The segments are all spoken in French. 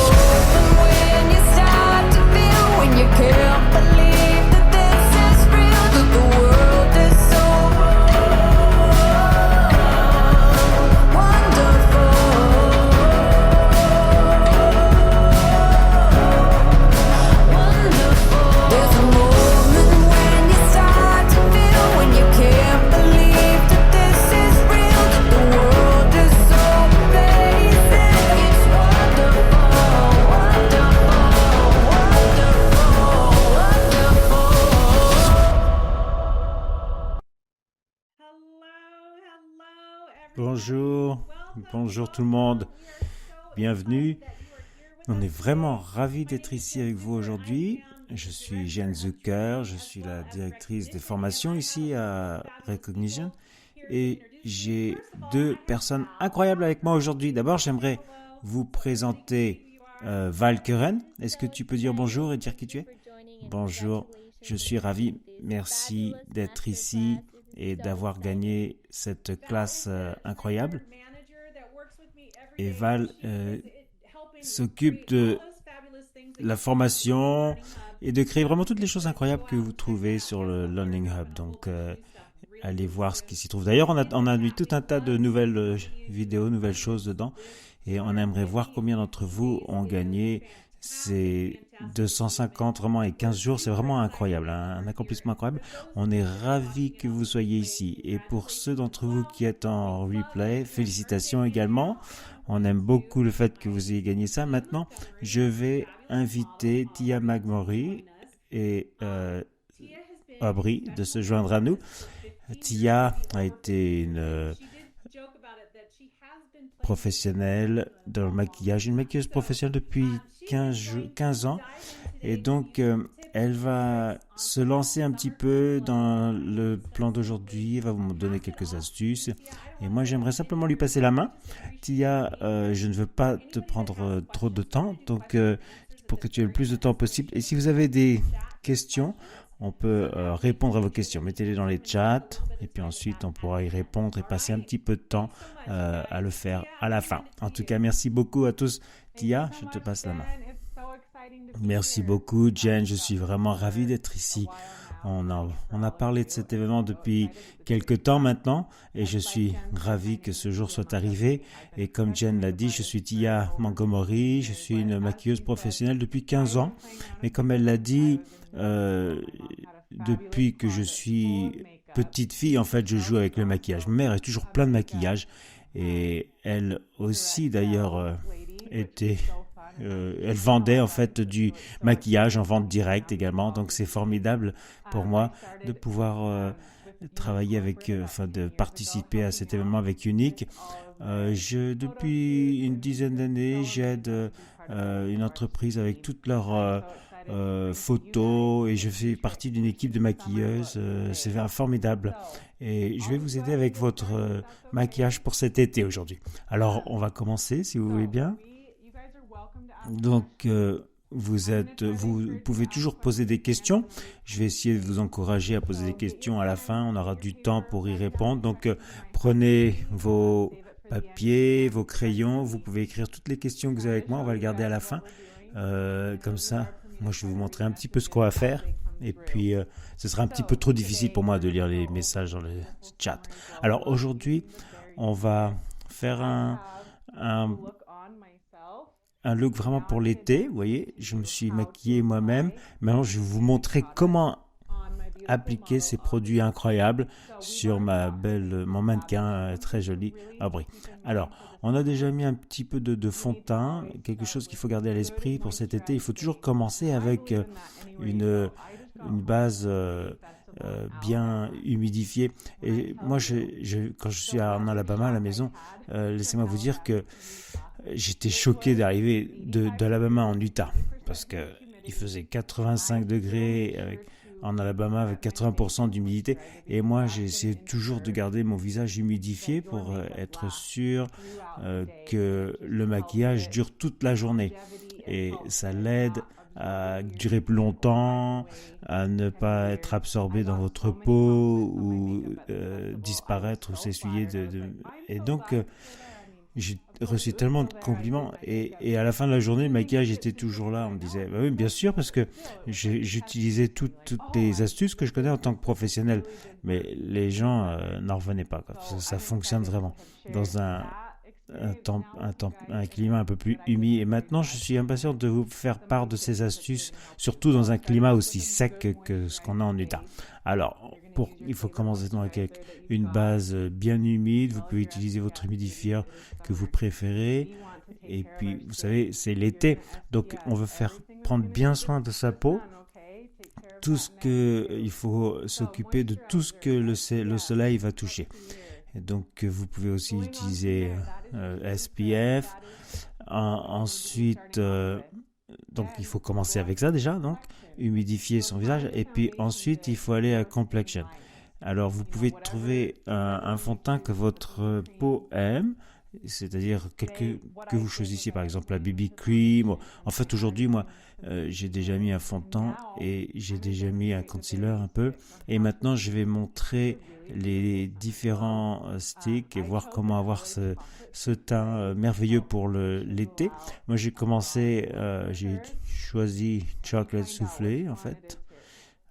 moment when you start to feel when you can't believe that this is real, that the world is so wonderful. There's a moment when you start to feel when you can't believe that this is real, that the world is so amazing. It's wonderful, wonderful, wonderful, wonderful. Bonjour, bonjour tout le monde, bienvenue. On est vraiment ravis d'être ici avec vous aujourd'hui. Je suis Jeanne Zucker, je suis la directrice des formations ici à Recognition et j'ai deux personnes incroyables avec moi aujourd'hui. D'abord, j'aimerais vous présenter Val Keren. Est-ce que tu peux dire bonjour et dire qui tu es? Bonjour, je suis ravi. Merci d'être ici et d'avoir gagné cette classe incroyable. Et Val s'occupe de la formation et de créer vraiment toutes les choses incroyables que vous trouvez sur le Learning Hub. Donc, allez voir ce qui s'y trouve. D'ailleurs, on a mis tout un tas de nouvelles vidéos, nouvelles choses dedans. Et on aimerait voir combien d'entre vous ont gagné ces 250 vraiment et 15 jours. C'est vraiment incroyable, un accomplissement incroyable. On est ravis que vous soyez ici. Et pour ceux d'entre vous qui êtes en replay, félicitations également. On aime beaucoup le fait que vous ayez gagné ça. Maintenant, je vais inviter Tia McMurray et Aubrey de se joindre à nous. Tia a été une professionnelle dans le maquillage, une maquilleuse professionnelle depuis 15 ans. Et donc, elle va se lancer un petit peu dans le plan d'aujourd'hui. Elle va vous donner quelques astuces. Et moi, j'aimerais simplement lui passer la main. Tia, je ne veux pas te prendre trop de temps. Donc, pour que tu aies le plus de temps possible. Et si vous avez des questions, on peut répondre à vos questions. Mettez-les dans les chats. Et puis ensuite, on pourra y répondre et passer un petit peu de temps à le faire à la fin. En tout cas, merci beaucoup à tous. Tia, je te passe la main. Merci beaucoup, Jen. Je suis vraiment ravi d'être ici. On a parlé de cet événement depuis quelques temps maintenant et je suis ravi que ce jour soit arrivé. Et comme Jen l'a dit, je suis Tia Montgomery, je suis une maquilleuse professionnelle depuis 15 ans. Mais comme elle l'a dit, depuis que je suis petite fille, en fait, je joue avec le maquillage. Ma mère est toujours plein de maquillage et elle aussi d'ailleurs elle vendait en fait du maquillage en vente directe également, donc c'est formidable pour moi de pouvoir travailler avec, de participer à cet événement avec Unique. Depuis une dizaine d'années, j'aide une entreprise avec toutes leurs photos et je fais partie d'une équipe de maquilleuses. C'est formidable et je vais vous aider avec votre maquillage pour cet été aujourd'hui. Alors on va commencer si vous voulez bien. Donc, vous pouvez toujours poser des questions. Je vais essayer de vous encourager à poser des questions à la fin. On aura du temps pour y répondre. Donc, prenez vos papiers, vos crayons. Vous pouvez écrire toutes les questions que vous avez avec moi. On va le garder à la fin. Comme ça, moi, je vais vous montrer un petit peu ce qu'on va faire. Et puis, ce sera un petit peu trop difficile pour moi de lire les messages dans le chat. Alors, aujourd'hui, on va faire un look vraiment pour l'été, vous voyez, je me suis maquillée moi-même. Maintenant, je vais vous montrer comment appliquer ces produits incroyables sur mon mannequin très joli Aubrey. Alors, on a déjà mis un petit peu de fond de teint, quelque chose qu'il faut garder à l'esprit pour cet été. Il faut toujours commencer avec une base bien humidifiée. Et moi, quand je suis en Alabama à la maison, laissez-moi vous dire que j'étais choqué d'arriver d'Alabama en Utah parce qu'il faisait 85 degrés en Alabama avec 80% d'humidité et moi j'ai essayé toujours de garder mon visage humidifié pour être sûr que le maquillage dure toute la journée et ça l'aide à durer plus longtemps, à ne pas être absorbé dans votre peau ou disparaître ou s'essuyer et donc reçu tellement de compliments et à la fin de la journée, le maquillage était toujours là. On me disait, bah oui, bien sûr, parce que j'utilisais toutes les astuces que je connais en tant que professionnel. Mais les gens n'en revenaient pas, quoi. Ça fonctionne vraiment dans un climat un peu plus humide. Et maintenant, je suis impatient de vous faire part de ces astuces, surtout dans un climat aussi sec que ce qu'on a en Utah. Alors, il faut commencer donc avec une base bien humide. Vous pouvez utiliser votre humidifieur que vous préférez. Et puis, vous savez, c'est l'été, donc on veut prendre bien soin de sa peau. Il faut s'occuper de tout ce que le soleil va toucher. Et donc, vous pouvez aussi utiliser SPF. Ensuite, donc il faut commencer avec ça déjà, donc humidifier son visage. Et puis ensuite, il faut aller à Complexion. Alors, vous pouvez trouver un fond de teint que votre peau aime, c'est-à-dire que vous choisissiez, par exemple la BB Cream. En fait, aujourd'hui, moi, j'ai déjà mis un fond de teint et j'ai déjà mis un concealer un peu. Et maintenant, je vais montrer les différents sticks et voir comment avoir ce teint merveilleux pour l'été. Moi, j'ai choisi Chocolate Soufflé, en fait.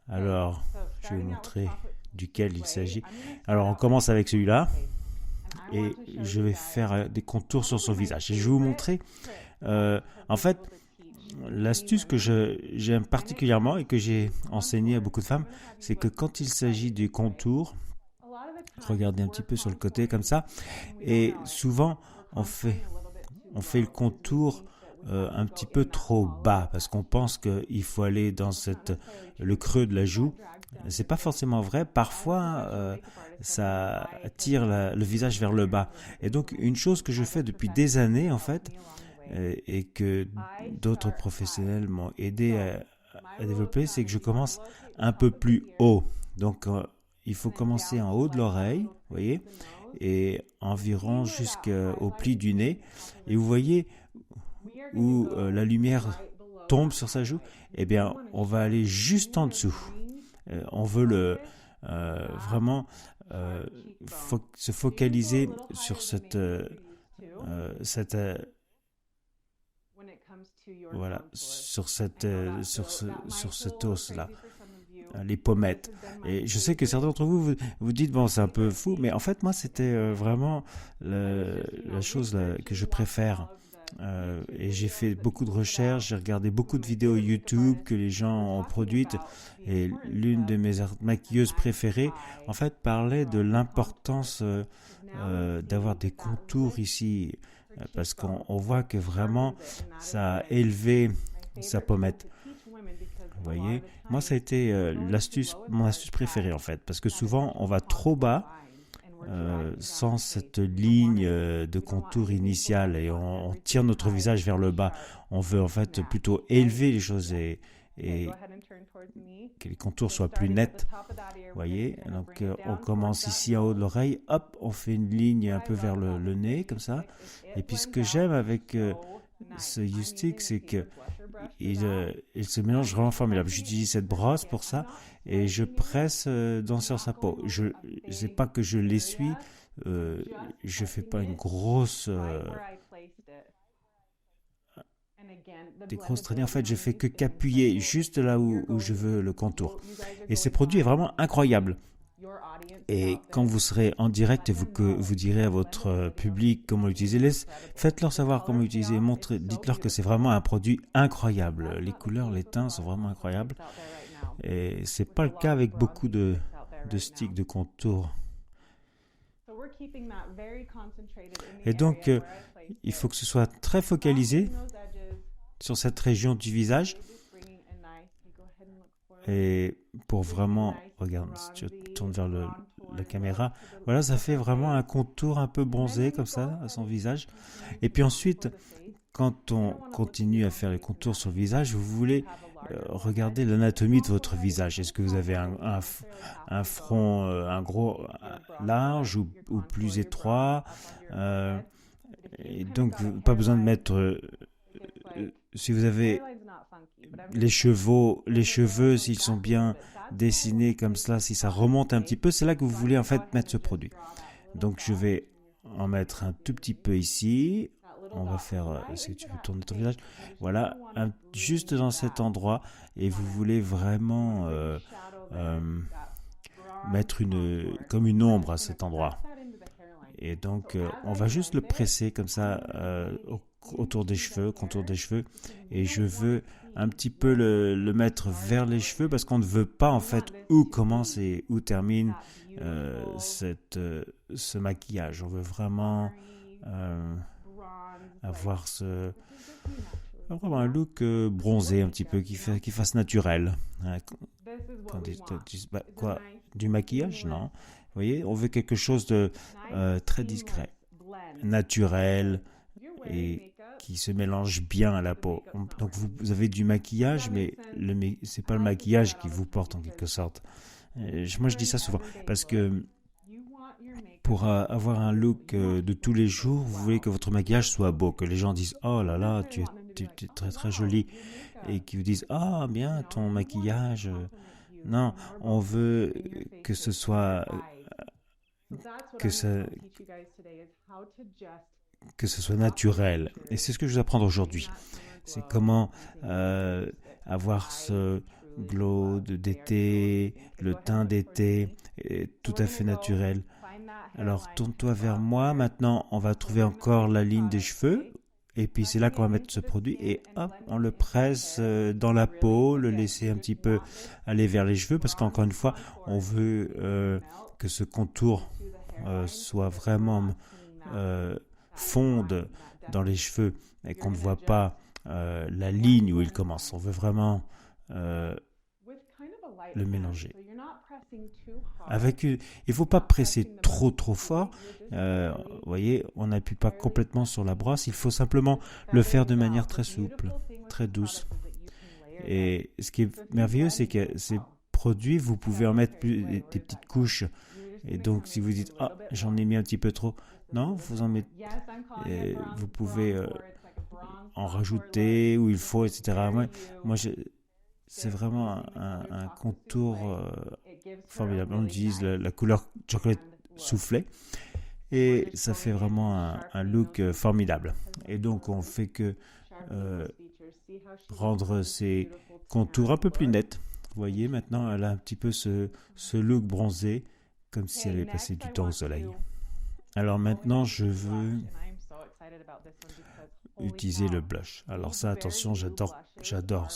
Alors, je vais vous montrer duquel il s'agit. Alors, on commence avec celui-là. Et je vais faire des contours sur son visage. Et je vais vous montrer, en fait, l'astuce que j'aime particulièrement et que j'ai enseigné à beaucoup de femmes, c'est que quand il s'agit du contour, regardez un petit peu sur le côté comme ça, et souvent on fait le contour un petit peu trop bas parce qu'on pense qu'il faut aller dans le creux de la joue. C'est pas forcément vrai. Parfois, ça tire le visage vers le bas. Et donc, une chose que je fais depuis des années, en fait, et que d'autres professionnels m'ont aidé à développer, c'est que je commence un peu plus haut. Donc, il faut commencer en haut de l'oreille, vous voyez, et environ jusqu'au pli du nez. Et vous voyez où la lumière tombe sur sa joue, eh bien, on va aller juste en dessous. On veut vraiment se focaliser sur voilà, sur cette os là, les pommettes. Et je sais que certains d'entre vous vous dites bon, c'est un peu fou, mais en fait moi c'était vraiment la chose que je préfère. Et j'ai fait beaucoup de recherches, j'ai regardé beaucoup de vidéos YouTube que les gens ont produites, et l'une de mes maquilleuses préférées en fait parlait de l'importance d'avoir des contours ici, parce qu'on voit que vraiment ça a élevé sa pommette. Vous voyez, moi ça a été mon astuce préférée en fait, parce que souvent on va trop bas sans cette ligne de contour initiale et on tire notre visage vers le bas. On veut en fait plutôt élever les choses et que les contours soient plus nets. Vous voyez, donc on commence ici en haut de l'oreille, hop, on fait une ligne un peu vers le nez comme ça. Et puis ce que j'aime avec ce U-Stick, c'est que il se mélange vraiment formidable. J'utilise cette brosse pour ça et je presse sur sa peau. C'est pas que je l'essuie, je fais pas une grosse des grosses traînées. En fait, je fais que qu'appuyer juste là où je veux le contour. Et ce produit est vraiment incroyable. Et quand vous serez en direct et que vous direz à votre public comment l'utiliser, faites-leur savoir comment l'utiliser, dites-leur que c'est vraiment un produit incroyable. Les couleurs, les teints sont vraiment incroyables. Et c'est pas le cas avec beaucoup de sticks de contour. Et donc, il faut que ce soit très focalisé sur cette région du visage. Et pour vraiment, regarde, si tu tournes vers la caméra, voilà, ça fait vraiment un contour un peu bronzé comme ça à son visage. Et puis ensuite, quand on continue à faire les contours sur le visage, vous voulez regarder l'anatomie de votre visage. Est-ce que vous avez un front un gros large ou plus étroit, et donc pas besoin de mettre si vous avez les cheveux, s'ils sont bien dessinés comme cela, si ça remonte un petit peu, c'est là que vous voulez en fait mettre ce produit. Donc je vais en mettre un tout petit peu ici, on va faire, si tu veux tourner ton visage, voilà, juste dans cet endroit, et vous voulez vraiment mettre comme une ombre à cet endroit. Et donc, on va juste le presser comme ça autour des cheveux, contour des cheveux, et je veux un petit peu le mettre vers les cheveux parce qu'on ne veut pas en fait où commence et où termine ce maquillage. On veut vraiment avoir vraiment un look bronzé un petit peu qui fasse naturel. Hein, quoi, du maquillage, non. Vous voyez, on veut quelque chose de très discret, naturel et qui se mélange bien à la peau. Donc vous avez du maquillage, mais c'est pas le maquillage qui vous porte en quelque sorte. Moi je dis ça souvent parce que pour avoir un look de tous les jours, vous voulez que votre maquillage soit beau, que les gens disent oh là là, tu es très très jolie, et qu'ils vous disent ah bien ton maquillage. Non, on veut que ce soit que ce soit naturel. Et c'est ce que je vais apprendre aujourd'hui. C'est comment avoir ce glow d'été, le teint d'été, tout à fait naturel. Alors tourne-toi vers moi. Maintenant, on va trouver encore la ligne des cheveux. Et puis c'est là qu'on va mettre ce produit et hop, on le presse dans la peau, le laisser un petit peu aller vers les cheveux parce qu'encore une fois, on veut que ce contour soit vraiment fonde dans les cheveux et qu'on ne voit pas la ligne où il commence. On veut vraiment le mélanger. Il ne faut pas presser trop fort. Vous voyez, on n'appuie pas complètement sur la brosse. Il faut simplement le faire de manière très souple, très douce. Et ce qui est merveilleux, c'est que ces produits, vous pouvez en mettre des petites couches. Et donc, si vous dites, ah, j'en ai mis un petit peu trop, non, vous en mettez, vous pouvez en rajouter où il faut, etc. Moi c'est vraiment un contour formidable. On utilise la couleur chocolat soufflé et ça fait vraiment un look formidable. Et donc, on fait que rendre ces contours un peu plus nets. Vous voyez, maintenant, elle a un petit peu ce look bronzé, comme si elle avait passé du temps au soleil. Alors maintenant, je veux utiliser le blush. Alors ça, attention, j'adore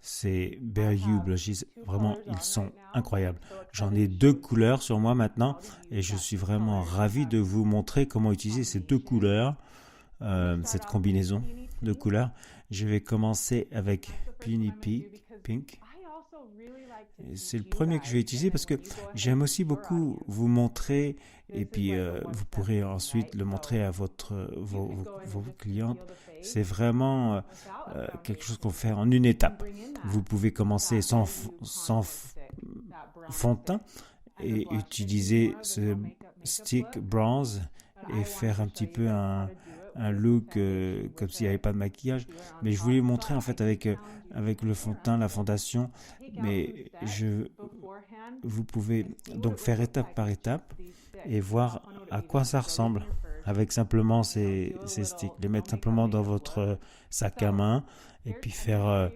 ces Bare You Blushes. Vraiment, ils sont incroyables. J'en ai 2 couleurs sur moi maintenant et je suis vraiment ravi de vous montrer comment utiliser ces 2 couleurs, cette combinaison de couleurs. Je vais commencer avec Peony Pink. C'est le premier que je vais utiliser parce que j'aime aussi beaucoup vous montrer et puis vous pourrez ensuite le montrer à vos clientes. C'est vraiment quelque chose qu'on fait en une étape. Vous pouvez commencer sans fond de teint et utiliser ce stick bronze et faire un petit peu un look comme s'il n'y avait pas de maquillage. Mais je voulais vous montrer en fait avec le fond de teint, la fondation. Mais vous pouvez donc faire étape par étape et voir à quoi ça ressemble avec simplement ces sticks. Les mettre simplement dans votre sac à main et puis faire un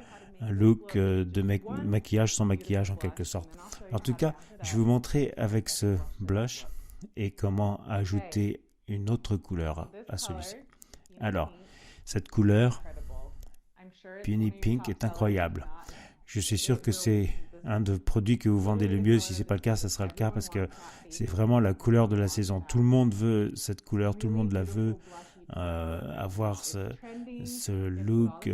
look de maquillage sans maquillage en quelque sorte. En tout cas, je vais vous montrer avec ce blush et comment ajouter une autre couleur à celui-ci. Alors, cette couleur Peony Pink est incroyable. Je suis sûr que c'est un des produits que vous vendez le mieux. Si ce n'est pas le cas, ça sera le cas parce que c'est vraiment la couleur de la saison. Tout le monde veut cette couleur, tout le monde la veut. Avoir ce look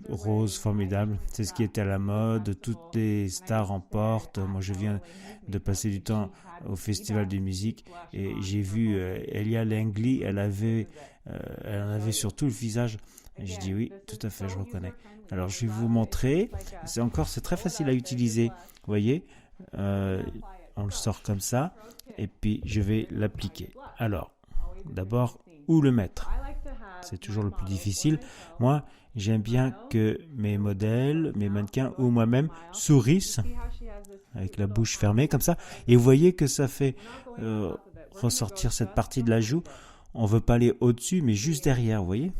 rose formidable. C'est ce qui était à la mode. Toutes les stars en portent. Moi, je viens de passer du temps au Festival de musique et j'ai vu Elia Langley. Elle en avait sur tout le visage. Et je dis oui, tout à fait, je reconnais. Alors, je vais vous montrer. C'est très facile à utiliser. Vous voyez, on le sort comme ça et puis je vais l'appliquer. Alors, d'abord, où le mettre? C'est toujours le plus difficile. Moi, j'aime bien que mes modèles, mes mannequins ou moi-même sourissent avec la bouche fermée comme ça. Et vous voyez que ça fait ressortir cette partie de la joue. on veut pas aller au-dessus, mais juste derrière, vous voyez?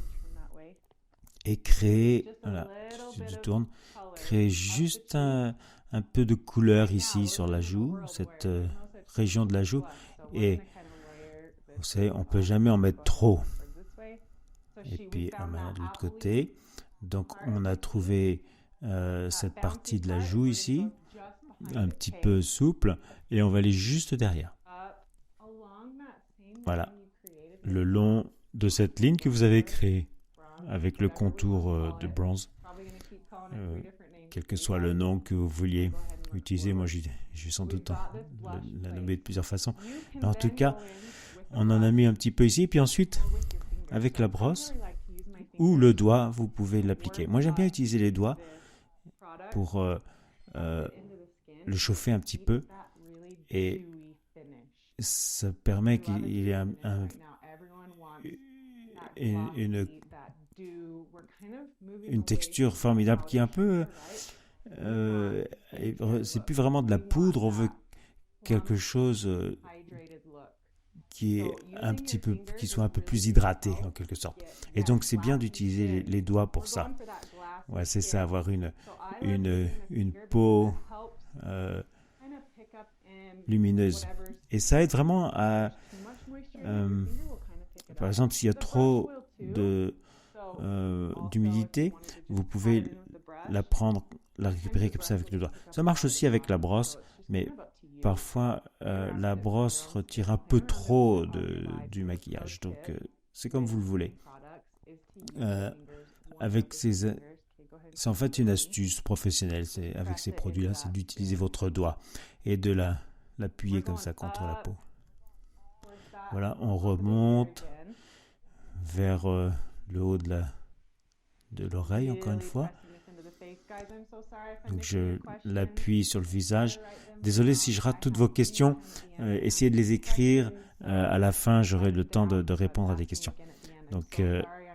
Et créer, voilà, si tu tournes, créer juste un peu de couleur ici sur la joue, cette région de la joue. Et vous savez, on peut jamais en mettre trop. Et puis on met de l'autre côté. Donc on a trouvé cette partie de la joue ici, un petit peu souple, et on va aller juste derrière. Voilà, le long de cette ligne que vous avez créée avec le contour de bronze, quel que soit le nom que vous vouliez utiliser. Moi, je vais sans doute la nommer de plusieurs façons. Mais en tout cas, on en a mis un petit peu ici. Puis ensuite, avec la brosse ou le doigt, vous pouvez l'appliquer. Moi, j'aime bien utiliser les doigts pour le chauffer un petit peu. Et ça permet qu'il y ait une texture formidable qui est un peu... c'est plus vraiment de la poudre, on veut quelque chose qui est un petit peu, qui soit un peu plus hydraté en quelque sorte. Et donc c'est bien d'utiliser les doigts pour ça. Ouais, c'est ça, avoir une peau lumineuse. Et ça aide vraiment à... par exemple, s'il y a trop d'humidité, vous pouvez la récupérer comme ça avec le doigt. Ça marche aussi avec la brosse, mais parfois la brosse retire un peu trop du maquillage. Donc c'est comme vous le voulez. C'est en fait une astuce professionnelle. Avec ces produits-là, c'est d'utiliser votre doigt et de l'appuyer comme ça contre la peau. Voilà, on remonte vers le haut de l'oreille, encore une fois. Donc je l'appuie sur le visage. Désolé si je rate toutes vos questions. Essayez de les écrire. À la fin, j'aurai le temps de répondre à des questions. Donc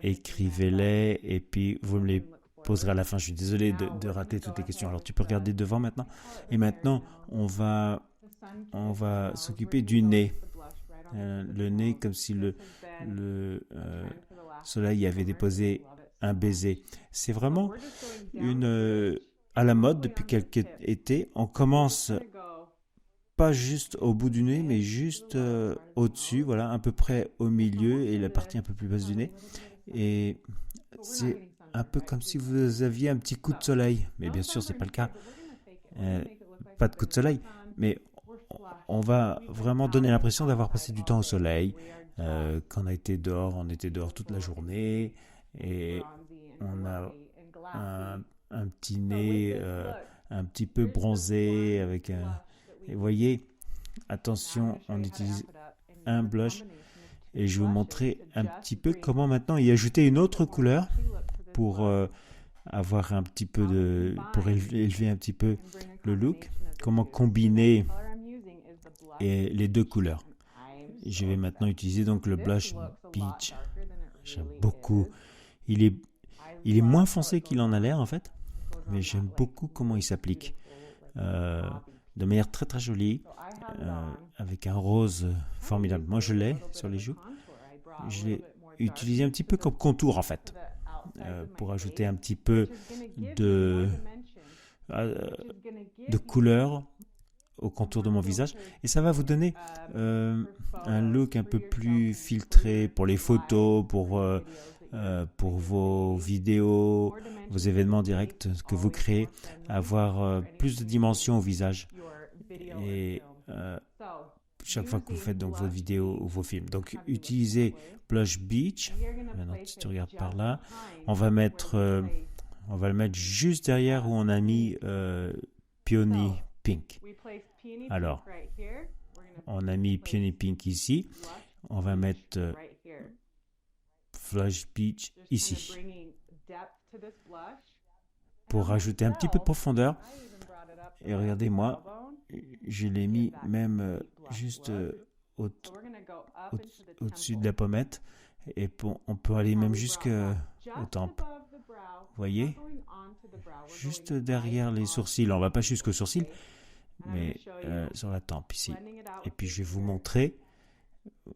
écrivez-les et puis vous me les poserez à la fin. Je suis désolé de rater toutes les questions. Alors tu peux regarder devant maintenant. Et maintenant, on va s'occuper du nez. Le nez comme si le soleil avait déposé un baiser. C'est vraiment à la mode depuis quelques étés. On commence pas juste au bout du nez, mais juste au-dessus, voilà, à peu près au milieu et la partie un peu plus basse du nez. Et c'est un peu comme si vous aviez un petit coup de soleil. Mais bien sûr, c'est pas le cas. Pas de coup de soleil, mais on va vraiment donner l'impression d'avoir passé du temps au soleil. Quand on était dehors toute la journée et on a un petit nez un petit peu bronzé avec et vous voyez, attention, on utilise un blush et je vais vous montrer un petit peu comment maintenant y ajouter une autre couleur pour avoir un petit peu pour élever un petit peu le look, comment combiner les deux couleurs. Je vais maintenant utiliser donc le blush Peach. J'aime beaucoup. Il est moins foncé qu'il en a l'air en fait, mais j'aime beaucoup comment il s'applique. De manière très très jolie, avec un rose formidable. Moi je l'ai sur les joues. Je l'ai utilisé un petit peu comme contour en fait, pour ajouter un petit peu de couleur au contour de mon visage, et ça va vous donner un look un peu plus filtré pour les photos, pour vos vidéos, vos événements directs que vous créez, avoir plus de dimension au visage et chaque fois que vous faites donc vos vidéos ou vos films. Donc utilisez Blush Beach. Maintenant si tu regardes par là, on va le mettre juste derrière où on a mis Peony Pink. Alors, on a mis Peony Pink ici. On va mettre Blush Beach ici. Pour rajouter un petit peu de profondeur. Et regardez-moi, je l'ai mis même juste au-dessus de la pommette. Et on peut aller même jusqu'aux tempes. Vous voyez ? Juste derrière les sourcils. On ne va pas jusqu'aux sourcils, mais sur la tempe ici. Et puis je vais vous montrer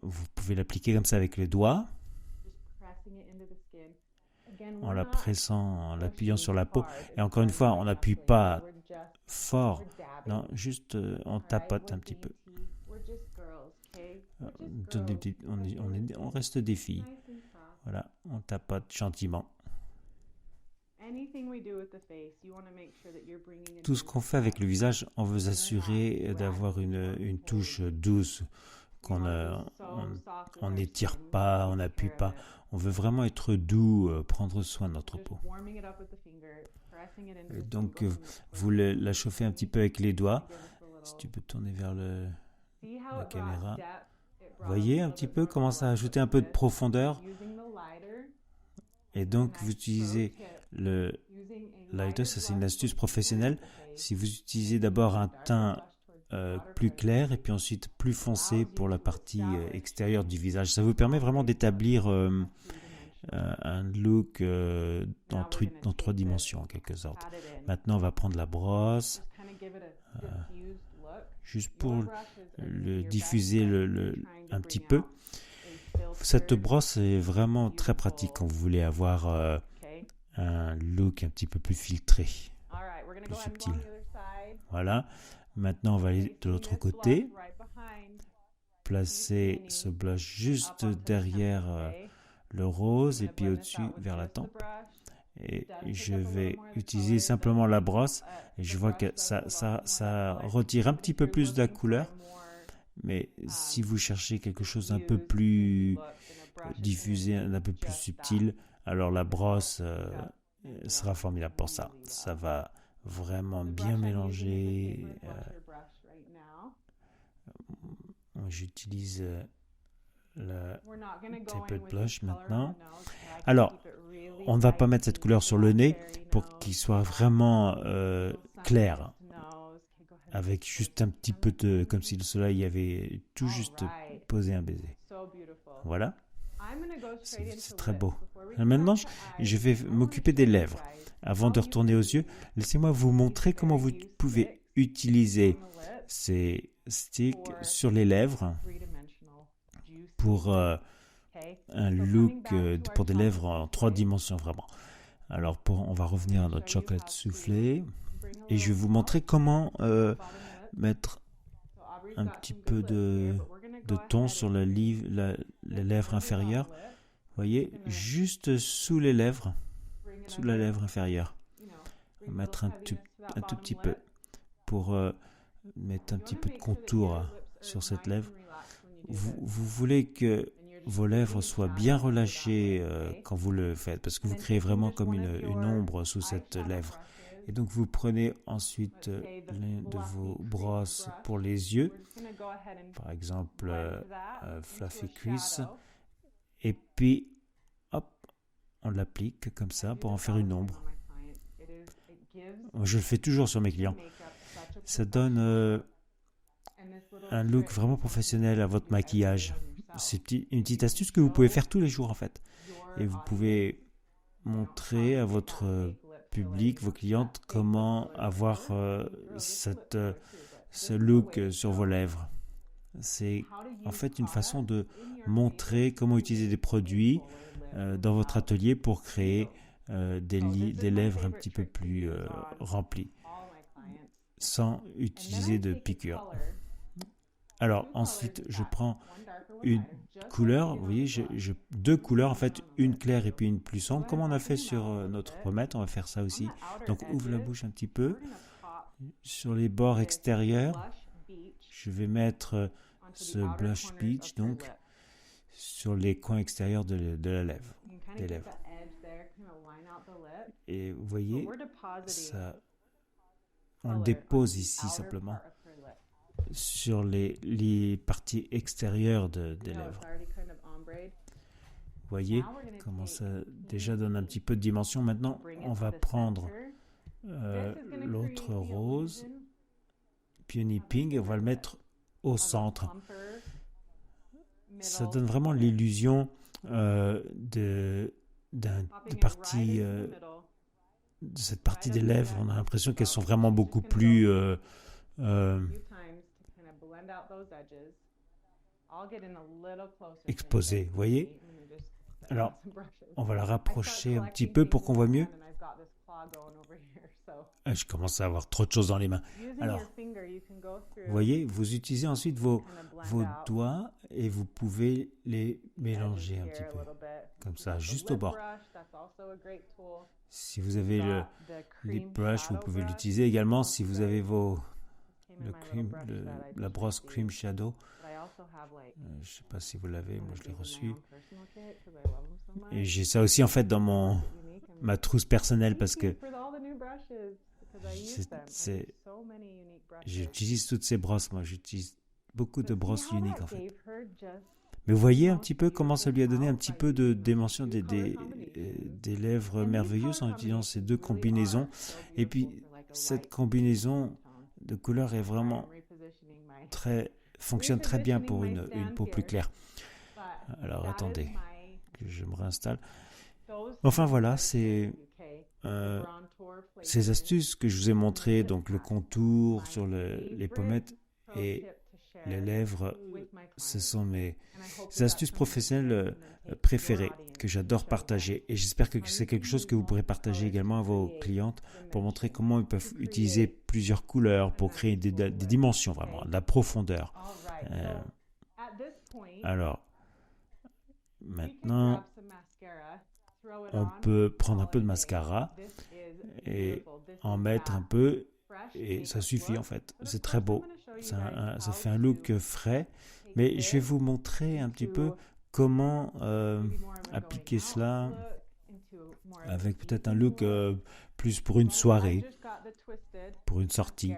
Vous pouvez l'appliquer comme ça avec les doigts, en la pressant, en l'appuyant sur la peau. Et encore une fois, on n'appuie pas fort, non, juste on tapote un petit peu. On reste des filles. Voilà, on tapote gentiment. Tout ce qu'on fait avec le visage, on veut s'assurer d'avoir une touche douce, on n'étire pas, on n'appuie pas. On veut vraiment être doux, prendre soin de notre peau. Et donc, vous la chauffez un petit peu avec les doigts. Si tu peux tourner vers la caméra. Vous voyez un petit peu comment ça a ajouté un peu de profondeur. Et donc, vous utilisez le lighter, ça c'est une astuce professionnelle. Si vous utilisez d'abord un teint plus clair et puis ensuite plus foncé pour la partie extérieure du visage, ça vous permet vraiment d'établir un look dans 3 dimensions en quelque sorte. Maintenant, on va prendre la brosse juste pour le diffuser un petit peu. Cette brosse est vraiment très pratique quand vous voulez avoir un look un petit peu plus filtré, plus subtil. Voilà. Maintenant, on va aller de l'autre côté. Placer ce blush juste derrière le rose et puis au-dessus vers la tempe. Et je vais utiliser simplement la brosse et je vois que ça retire un petit peu plus de la couleur. Mais si vous cherchez quelque chose d'un peu plus diffusé, un peu plus subtil, alors la brosse sera formidable pour ça. Ça va vraiment bien mélanger. J'utilise le Tapered Blush maintenant. Alors, on ne va pas mettre cette couleur sur le nez pour qu'il soit vraiment clair, avec juste un petit peu de, comme si le soleil avait tout juste posé un baiser. Voilà, c'est très beau. Maintenant, je vais m'occuper des lèvres. Avant de retourner aux yeux, laissez-moi vous montrer comment vous pouvez utiliser ces sticks sur les lèvres pour un look, pour des lèvres en 3 dimensions vraiment. Alors, on va revenir à notre chocolate soufflé et je vais vous montrer comment mettre un petit peu de ton sur les lèvres inférieures. Vous voyez, juste sous les lèvres, sous la lèvre inférieure. Mettre un tout petit peu pour mettre un petit peu de contour sur cette lèvre. Vous voulez que vos lèvres soient bien relâchées quand vous le faites, parce que vous créez vraiment comme une ombre sous cette lèvre. Et donc vous prenez ensuite l'une de vos brosses pour les yeux, par exemple Fluffy Crease, et puis hop, on l'applique comme ça pour en faire une ombre. Je le fais toujours sur mes clients. Ça donne un look vraiment professionnel à votre maquillage. C'est une petite astuce que vous pouvez faire tous les jours en fait. Et vous pouvez montrer à votre public, vos clientes, comment avoir ce look sur vos lèvres. C'est en fait une façon de montrer comment utiliser des produits dans votre atelier pour créer des lèvres un petit peu plus remplies, sans utiliser de piqûres. Alors ensuite, je prends une couleur, vous voyez, j'ai 2 couleurs, en fait, une claire et puis une plus sombre. Comme on a fait sur notre pommette, on va faire ça aussi. Donc ouvre la bouche un petit peu. Sur les bords extérieurs, je vais mettre ce blush peach, donc, sur les coins extérieurs de la lèvre, des lèvres. Et vous voyez, ça, on le dépose ici simplement sur les parties extérieures des lèvres. Vous voyez comment ça déjà donne un petit peu de dimension. Maintenant, on va prendre l'autre rose, Peony Pink, et on va le mettre au centre. Ça donne vraiment l'illusion de cette partie des lèvres. On a l'impression qu'elles sont vraiment beaucoup plus exposée, vous voyez? Alors, on va la rapprocher un petit peu pour qu'on voit mieux. Je commence à avoir trop de choses dans les mains. Alors, vous voyez, vous utilisez ensuite vos doigts et vous pouvez les mélanger un petit peu, comme ça, juste au bord. Si vous avez le lip brush, vous pouvez l'utiliser également si vous avez la brosse Cream Shadow. Je ne sais pas si vous l'avez, moi je l'ai reçu. Et j'ai ça aussi en fait dans ma trousse personnelle parce que j'utilise toutes ces brosses, moi j'utilise beaucoup de brosses uniques en fait. Mais vous voyez un petit peu comment ça lui a donné un petit peu de dimension des lèvres merveilleuses en utilisant ces deux combinaisons. Et puis cette combinaison de couleurs est vraiment fonctionne très bien pour une peau plus claire. Alors attendez, que je me réinstalle. Enfin voilà, c'est ces astuces que je vous ai montrées, donc le contour sur les pommettes et les lèvres, ce sont mes astuces professionnelles préférées que j'adore partager. Et j'espère que c'est quelque chose que vous pourrez partager également à vos clientes pour montrer comment ils peuvent utiliser plusieurs couleurs pour créer des dimensions, vraiment, de la profondeur. Alors, maintenant, on peut prendre un peu de mascara et en mettre un peu et ça suffit en fait. C'est très beau. Ça fait un look frais. Mais je vais vous montrer un petit peu comment appliquer cela avec peut-être un look plus pour une soirée, pour une sortie.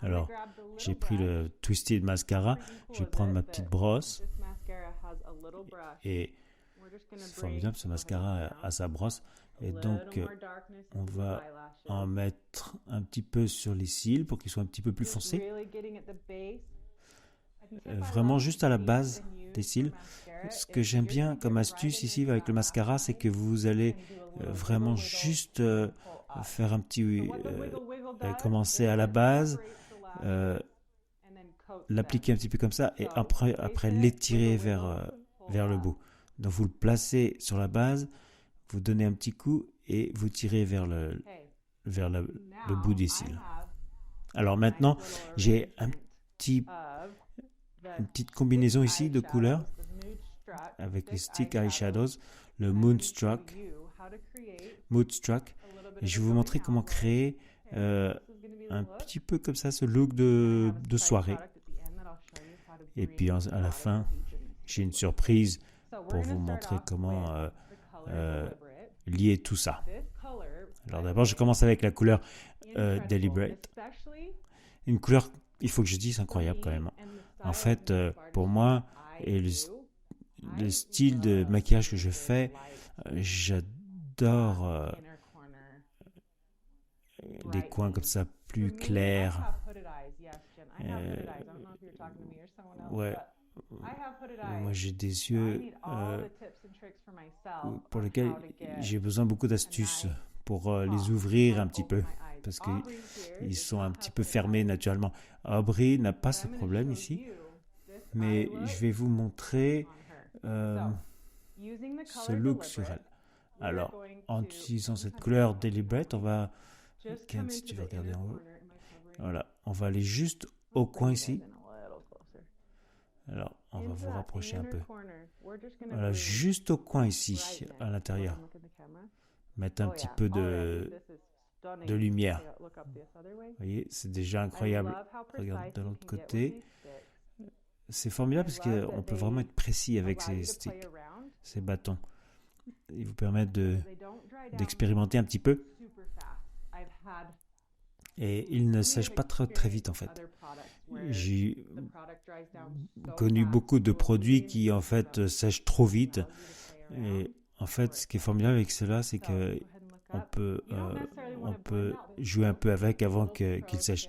Alors, j'ai pris le Twisted Mascara. Je vais prendre ma petite brosse. Et c'est formidable, ce mascara a sa brosse. Et donc, on va en mettre un petit peu sur les cils pour qu'ils soient un petit peu plus foncés. Vraiment juste à la base des cils. Ce que j'aime bien comme astuce ici avec le mascara, c'est que vous allez vraiment juste faire un petit... commencer à la base, l'appliquer un petit peu comme ça et après l'étirer vers le bout. Donc vous le placez sur la base, vous donnez un petit coup et vous tirez vers le bout des cils. Alors maintenant, j'ai une petite combinaison ici de couleurs avec les Stick Eyeshadows, le Moonstruck. Et je vais vous montrer comment créer un petit peu comme ça ce look de soirée. Et puis à la fin, j'ai une surprise pour vous montrer comment lier tout ça. Alors d'abord, je commence avec la couleur Deliberate. Une couleur, il faut que je dise, incroyable quand même. En fait, pour moi, et le style de maquillage que je fais, j'adore des coins comme ça plus clairs. Ouais. Moi, j'ai des yeux pour lesquels j'ai besoin beaucoup d'astuces pour les ouvrir un petit peu parce qu'ils sont un petit peu fermés naturellement. Aubrey n'a pas ce problème ici, mais je vais vous montrer ce look sur elle. Alors, en utilisant cette couleur Deliberate, on va... Ken, si tu veux regarder en haut. Voilà, on va aller juste au coin ici. Alors, on va vous rapprocher un peu. Voilà, juste au coin ici, à l'intérieur. Mettre un petit peu de lumière. Vous voyez, c'est déjà incroyable. Regarde de l'autre côté. C'est formidable parce qu'on peut vraiment être précis avec ces sticks, ces bâtons. Ils vous permettent d'expérimenter un petit peu. Et ils ne sèchent pas très vite en fait. J'ai connu beaucoup de produits qui en fait sèchent trop vite. Et en fait, ce qui est formidable avec cela, c'est que on peut jouer un peu avec avant qu'il sèche.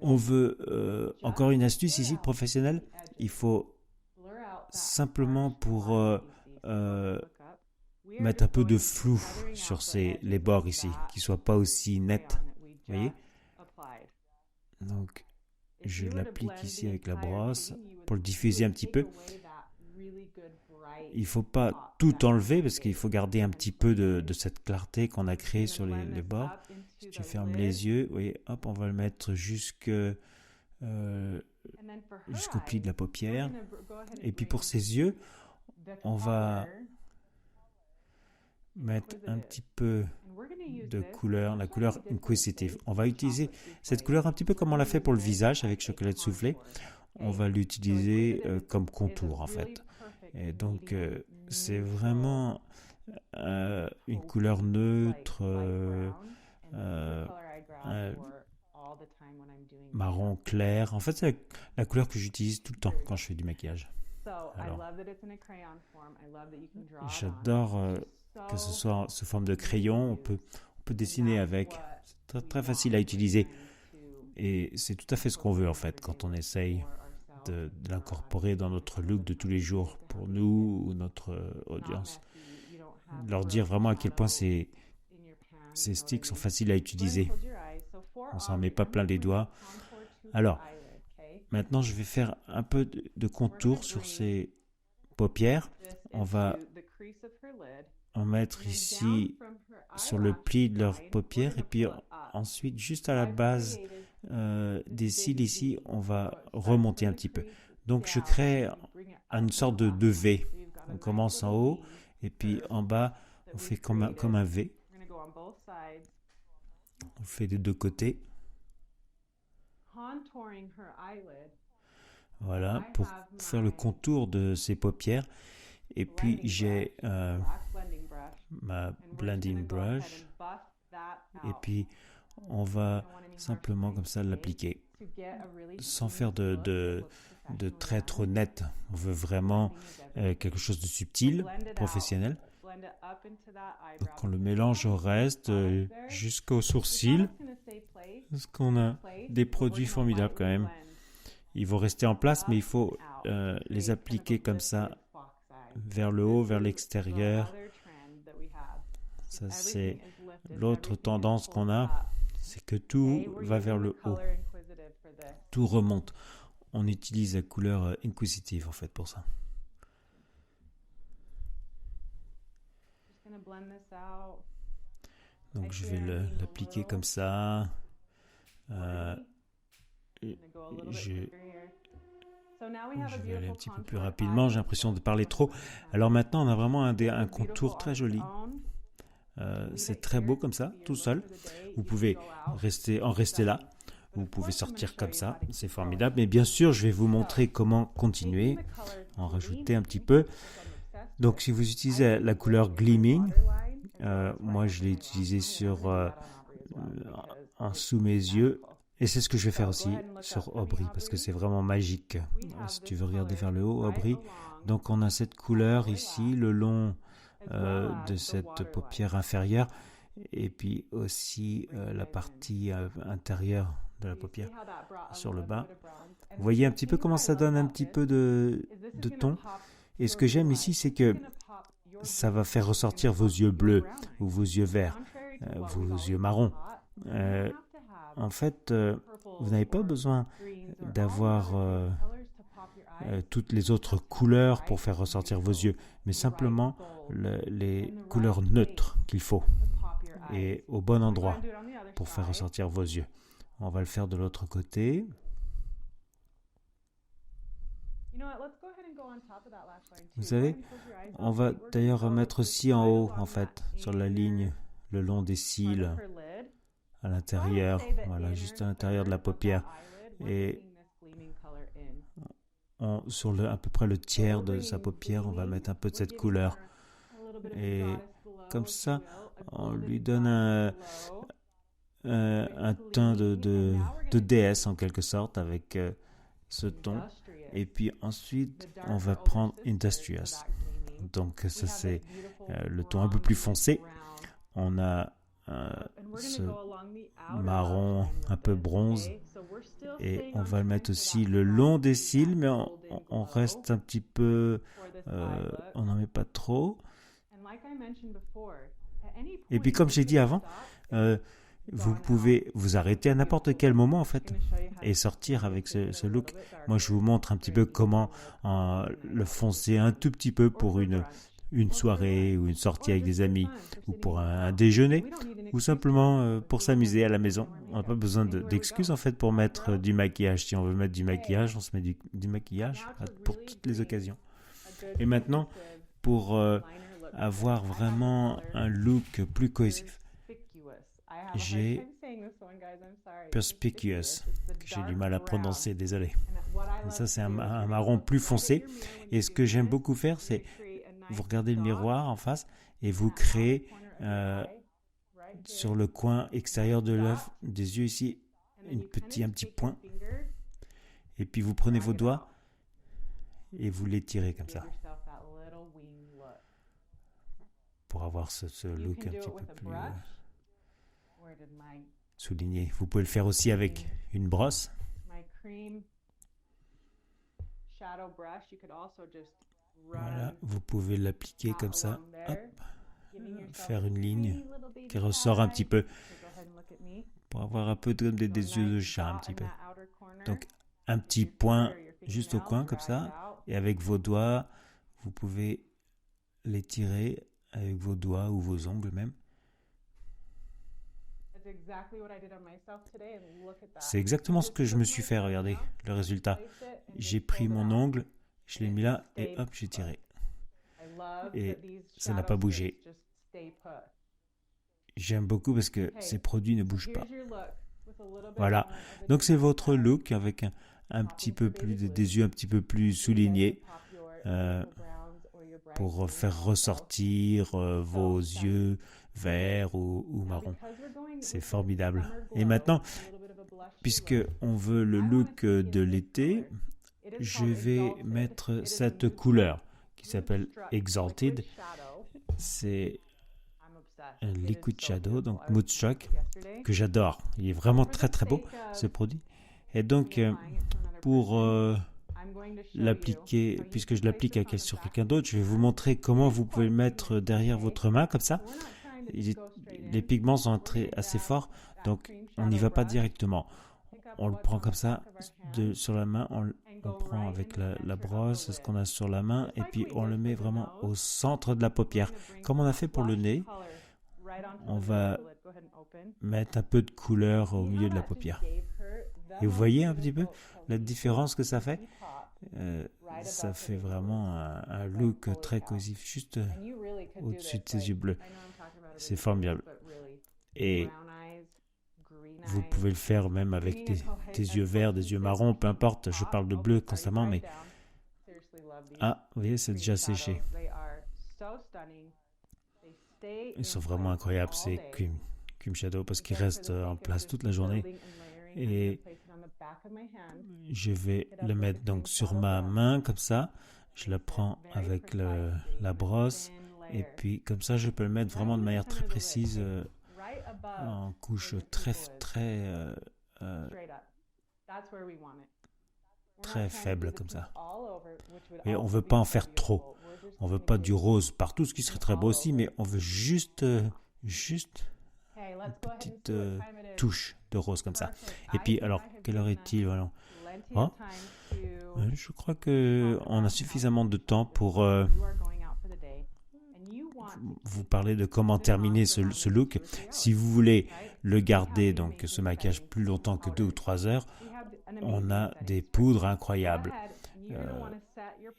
On veut encore une astuce ici professionnelle. Il faut simplement pour mettre un peu de flou sur les bords ici, qui ne soient pas aussi nets. Vous voyez ? Donc, je l'applique ici avec la brosse pour le diffuser un petit peu. Il ne faut pas tout enlever parce qu'il faut garder un petit peu de cette clarté qu'on a créée sur les bords. Si tu fermes les yeux, oui, hop, on va le mettre jusqu'au pli de la paupière. Et puis pour ses yeux, on va mettre un petit peu de couleur, la couleur Inquisitive. On va utiliser cette couleur un petit peu comme on l'a fait pour le visage avec chocolat soufflé. On va l'utiliser comme contour en fait. Et donc c'est vraiment une couleur neutre, marron clair. En fait, c'est la couleur que j'utilise tout le temps quand je fais du maquillage. Alors, j'adore que ce soit sous forme de crayon. On peut dessiner avec. C'est très, très facile à utiliser. Et c'est tout à fait ce qu'on veut en fait quand on essaye de l'incorporer dans notre look de tous les jours pour nous ou notre audience. Leur dire vraiment à quel point ces sticks sont faciles à utiliser. On ne s'en met pas plein les doigts. Alors, maintenant je vais faire un peu de contour sur ces paupières. On va en mettre ici sur le pli de leurs paupières et puis ensuite juste à la base des cils ici, on va remonter un petit peu. Donc je crée une sorte de V. On commence en haut et puis en bas, on fait comme un V. On fait des deux côtés. Voilà, pour faire le contour de ces paupières. Et puis j'ai ma blending brush. Et puis on va simplement comme ça l'appliquer. Sans faire de traits trop nets. On veut vraiment quelque chose de subtil, professionnel. Donc on le mélange au reste jusqu'au sourcil. Parce qu'on a des produits formidables quand même. Ils vont rester en place, mais il faut les appliquer comme ça, vers le haut, vers l'extérieur. Ça, c'est l'autre tendance qu'on a, c'est que tout va vers le haut. Tout remonte. On utilise la couleur Inquisitive en fait pour ça. Donc je vais l'appliquer comme ça. Je vais aller un petit peu plus rapidement. J'ai l'impression de parler trop. Alors maintenant, on a vraiment un contour très joli. C'est très beau comme ça, tout seul. Vous pouvez rester là. Vous pouvez sortir comme ça. C'est formidable. Mais bien sûr, je vais vous montrer comment continuer. En rajouter un petit peu. Donc, si vous utilisez la couleur Gleaming, moi, je l'ai utilisé en sous mes yeux. Et c'est ce que je vais faire aussi sur Aubrey, parce que c'est vraiment magique. Si tu veux regarder vers le haut, Aubrey. Donc on a cette couleur ici, le long de cette paupière inférieure, et puis aussi la partie intérieure de la paupière, sur le bas. Vous voyez un petit peu comment ça donne un petit peu de ton. Et ce que j'aime ici, c'est que ça va faire ressortir vos yeux bleus, ou vos yeux verts, vos yeux marrons. En fait, vous n'avez pas besoin d'avoir toutes les autres couleurs pour faire ressortir vos yeux, mais simplement les couleurs neutres qu'il faut et au bon endroit pour faire ressortir vos yeux. On va le faire de l'autre côté. Vous savez, on va d'ailleurs mettre aussi en haut, en fait, sur la ligne, le long des cils. À l'intérieur, voilà, juste à l'intérieur de la paupière. Et sur à peu près le tiers de sa paupière, on va mettre un peu de cette couleur. Et comme ça, on lui donne un teint de déesse en quelque sorte avec ce ton. Et puis ensuite, on va prendre Industrious. Donc ça, c'est le ton un peu plus foncé. On a ce marron un peu bronze et on va le mettre aussi le long des cils, mais on reste un petit peu on n'en met pas trop. Et puis comme j'ai dit avant, Vous pouvez vous arrêter à n'importe quel moment en fait et sortir avec ce look. Moi, je vous montre un petit peu comment le foncer un tout petit peu pour une soirée ou une sortie avec des amis ou pour un déjeuner ou simplement pour s'amuser à la maison. On n'a pas besoin d'excuses en fait pour mettre du maquillage. Si on veut mettre du maquillage, on se met du maquillage pour toutes les occasions. Et maintenant, pour avoir vraiment un look plus cohésif, j'ai Perspicuous, que j'ai du mal à prononcer, désolé. Ça, c'est un marron plus foncé. Et ce que j'aime beaucoup faire, c'est vous regardez le miroir en face et vous créez sur le coin extérieur de l'œuf, des yeux ici, un petit point. Et puis vous prenez vos doigts et vous l'étirez comme ça pour avoir ce look un petit peu plus souligné. Vous pouvez le faire aussi avec une brosse. Voilà, vous pouvez l'appliquer comme ça, hop, faire une ligne qui ressort un petit peu pour avoir un peu comme des yeux de chat un petit peu. Donc un petit point juste au coin comme ça et avec vos doigts, vous pouvez l'étirer avec vos doigts ou vos ongles même. C'est exactement ce que je me suis fait, regardez le résultat. J'ai pris mon ongle, je l'ai mis là et hop, j'ai tiré. Et ça n'a pas bougé. J'aime beaucoup parce que ces produits ne bougent pas. Voilà, donc c'est votre look avec un petit peu plus des yeux un petit peu plus soulignés pour faire ressortir vos yeux verts ou marron. C'est formidable. Et maintenant, puisque on veut le look de l'été, je vais mettre cette couleur qui s'appelle Exalted. C'est un liquid shadow, donc Moodstruck, que j'adore. Il est vraiment très très beau ce produit. Et donc pour l'appliquer, puisque je l'applique sur quelqu'un d'autre, je vais vous montrer comment vous pouvez le mettre derrière votre main comme ça. Les pigments sont assez forts, donc on n'y va pas directement. On le prend comme ça sur la main, on prend avec la brosse ce qu'on a sur la main et puis on le met vraiment au centre de la paupière. Comme on a fait pour le nez, on va mettre un peu de couleur au milieu de la paupière. Et vous voyez un petit peu la différence que ça fait? Ça fait vraiment un look très cohésif, juste au-dessus de ses yeux bleus. C'est formidable. Et vous pouvez le faire même avec des yeux verts, des yeux marrons, peu importe. Je parle de bleu constamment, mais... Ah, vous voyez, c'est déjà séché. Ils sont vraiment incroyables, ces Cream Shadow, parce qu'ils restent en place toute la journée. Et je vais le mettre donc sur ma main, comme ça. Je la prends avec la brosse. Et puis, comme ça, je peux le mettre vraiment de manière très précise, en couche très faible, comme ça. Et on ne veut pas en faire trop. On ne veut pas du rose partout, ce qui serait très beau aussi, mais on veut juste une petite touche de rose, comme ça. Et puis, alors, quelle heure est-il? Voilà. Oh, je crois qu'on a suffisamment de temps pour... vous parler de comment terminer ce look. Si vous voulez le garder, donc ce maquillage plus longtemps que 2 ou 3 heures, on a des poudres incroyables.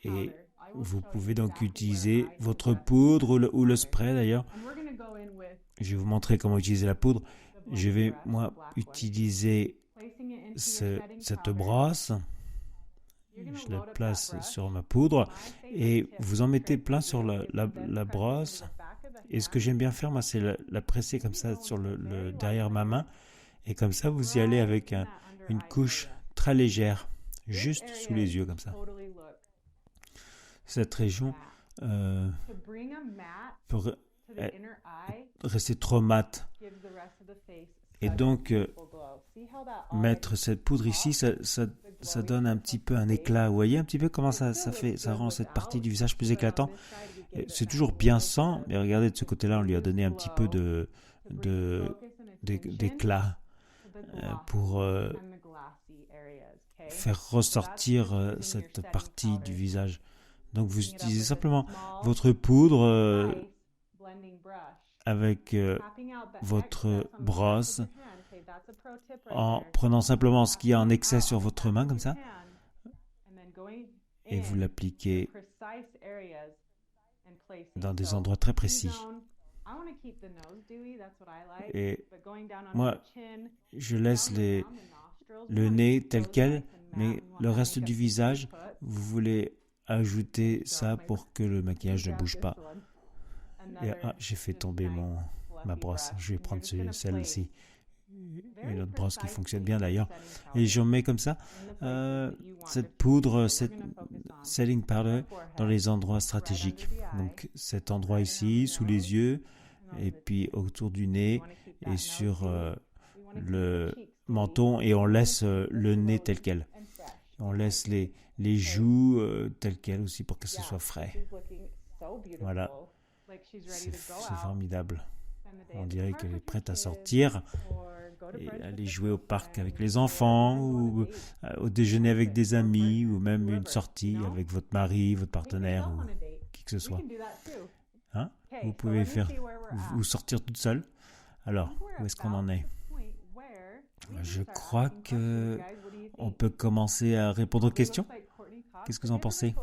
Et vous pouvez donc utiliser votre poudre ou le spray d'ailleurs. Je vais vous montrer comment utiliser la poudre. Je vais, moi, utiliser cette brosse. Je la place sur ma poudre et vous en mettez plein sur la brosse. Et ce que j'aime bien faire, moi, c'est la presser comme ça sur le derrière ma main. Et comme ça, vous y allez avec une couche très légère, juste sous les yeux, comme ça. Cette région peut rester trop mate. Et donc, mettre cette poudre ici, ça donne un petit peu un éclat. Vous voyez un petit peu comment ça rend cette partie du visage plus éclatant. C'est toujours bien sans, mais regardez de ce côté-là, on lui a donné un petit peu d'éclat pour faire ressortir cette partie du visage. Donc vous utilisez simplement votre poudre avec votre brosse en prenant simplement ce qu'il y a en excès sur votre main comme ça et vous l'appliquez dans des endroits très précis. Et moi, je laisse le nez tel quel, mais le reste du visage, vous voulez ajouter ça pour que le maquillage ne bouge pas. Et j'ai fait tomber ma brosse. Je vais prendre celle-ci. Une autre brosse qui fonctionne bien d'ailleurs. Et j'en mets comme ça cette poudre, cette setting powder dans les endroits stratégiques. Donc cet endroit ici, sous les yeux, et puis autour du nez et sur le menton. Et on laisse le nez tel quel. On laisse les joues telles quelles aussi pour que ce soit frais. Voilà. C'est formidable. On dirait qu'elle est prête à sortir et aller jouer au parc avec les enfants ou au déjeuner avec des amis ou même une sortie avec votre mari, votre partenaire ou qui que ce soit. Hein? Vous pouvez vous sortir toute seule. Alors, où est-ce qu'on en est? Je crois que on peut commencer à répondre aux questions. Qu'est-ce que vous en pensez?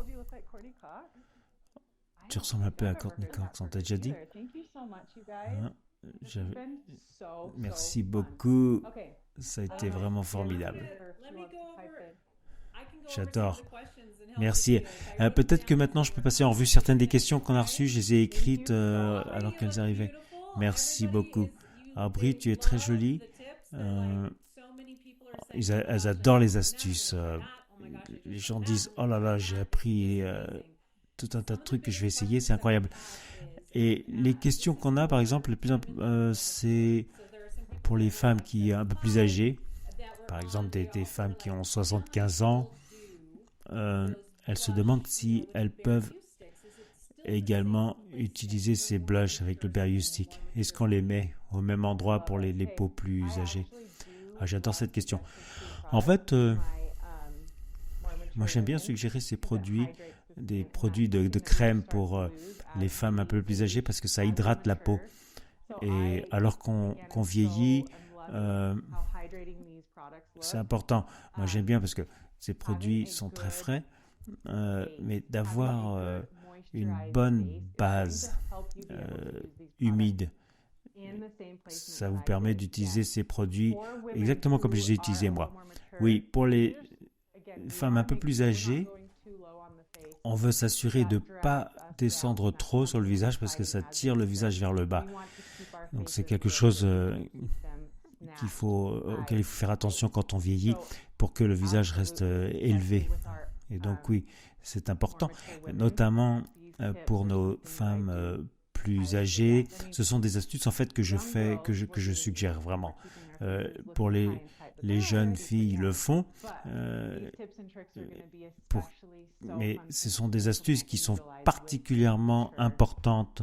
Tu ressembles un peu à Courtney Cox, on t'a déjà dit? Hein? Merci beaucoup. Ça a été vraiment formidable. J'adore. Merci. Peut-être que maintenant je peux passer en revue certaines des questions qu'on a reçues. Je les ai écrites alors qu'elles arrivaient. Merci beaucoup. Alors Brie, tu es très jolie. Elles adorent les astuces. Les gens disent « Oh là là, j'ai appris tout un tas de trucs que je vais essayer, c'est incroyable. » Et les questions qu'on a, par exemple, c'est pour les femmes qui sont un peu plus âgées. Par exemple, des femmes qui ont 75 ans. Elles se demandent si elles peuvent également utiliser ces blushs avec le Berry Stick. Est-ce qu'on les met au même endroit pour les peaux plus âgées? J'adore cette question. En fait, moi j'aime bien suggérer ces produits, des produits de crème pour les femmes un peu plus âgées parce que ça hydrate la peau. Et alors qu'on vieillit, c'est important. Moi j'aime bien parce que ces produits sont très frais, mais d'avoir une bonne base humide. Ça vous permet d'utiliser ces produits exactement comme je les ai utilisés moi. Oui, pour les femmes un peu plus âgées, on veut s'assurer de ne pas descendre trop sur le visage parce que ça tire le visage vers le bas. Donc c'est quelque chose auquel il faut faire attention quand on vieillit pour que le visage reste élevé. Et donc oui, c'est important, notamment pour nos femmes plus âgées. Ce sont des astuces en fait que je suggère vraiment. Pour les jeunes filles le font, mais ce sont des astuces qui sont particulièrement importantes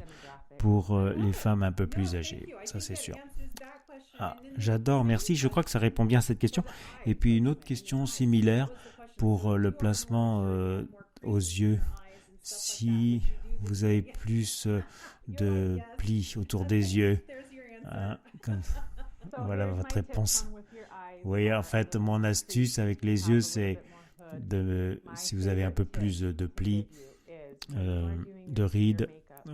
pour les femmes un peu plus âgées, ça c'est sûr. J'adore, merci, je crois que ça répond bien à cette question. Et puis une autre question similaire pour le placement aux yeux. Si vous avez plus de plis autour des yeux, voilà votre réponse. Oui, en fait, mon astuce avec les yeux, c'est si vous avez un peu plus de plis, de rides,